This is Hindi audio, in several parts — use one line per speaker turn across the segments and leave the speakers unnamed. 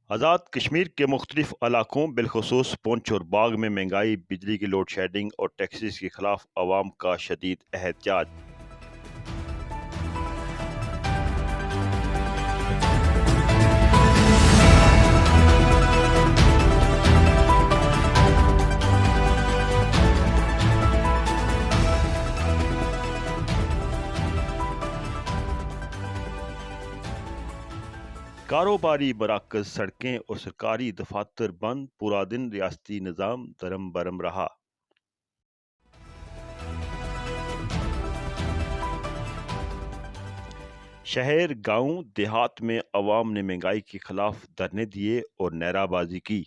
आज़ाद कश्मीर के मुख्तलिफ इलाकों बिलखुसूस पुंछ और बाग में महंगाई, बिजली की लोड शेडिंग और टैक्सेस के खिलाफ अवाम का शदीद एहतजाज। कारोबारी मराकज, सड़कें और सरकारी दफातर बंद, पूरा दिन रियासती निज़ाम दरम बरम रहा। शहर, गांव, देहात में अवाम ने महंगाई के खिलाफ धरने दिए और नाराबाजी की।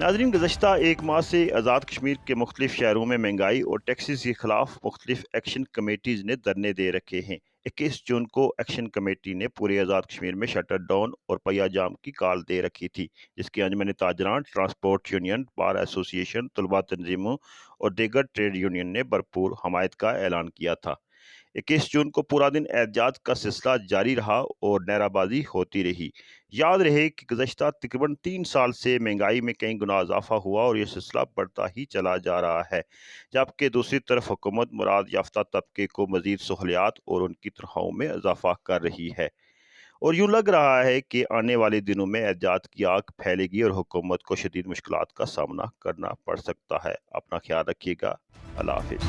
नाज़रीन, गुज़श्ता एक माह से आज़ाद कश्मीर के मुख्तलिफ शहरों में महंगाई और टैक्सेस के खिलाफ मुख्तलिफ एक्शन कमेटीज़ ने धरने दे रखे हैं। 21 जून को एक्शन कमेटी ने पूरे आज़ाद कश्मीर में शटर डाउन और पहिया जाम की कॉल दे रखी थी, जिसकी अंजुमन ताजरान, ट्रांसपोर्ट यूनियन, बार एसोसिएशन, तलबा तंजीमों और दीगर ट्रेड यूनियन ने भरपूर हमायत का ऐलान किया था। 21 जून को पूरा दिन एहतजाज का सिलसिला जारी रहा और नाराबाजी होती रही। याद रहे कि गुज़श्ता तकरीबन 3 साल से महंगाई में कई गुना इजाफा हुआ और यह सिलसिला बढ़ता ही चला जा रहा है, जबकि दूसरी तरफ हुकूमत मुराद याफ्ता तबके को मजीद सहूलियात और उनकी तनख्वाहों में इजाफा कर रही है। और यूँ लग रहा है कि आने वाले दिनों में एहतजाज की आग फैलेगी और हुकूमत को शदीद मुश्किलात का सामना करना पड़ सकता है। अपना ख्याल रखिएगा। अल्लाह हाफिज़।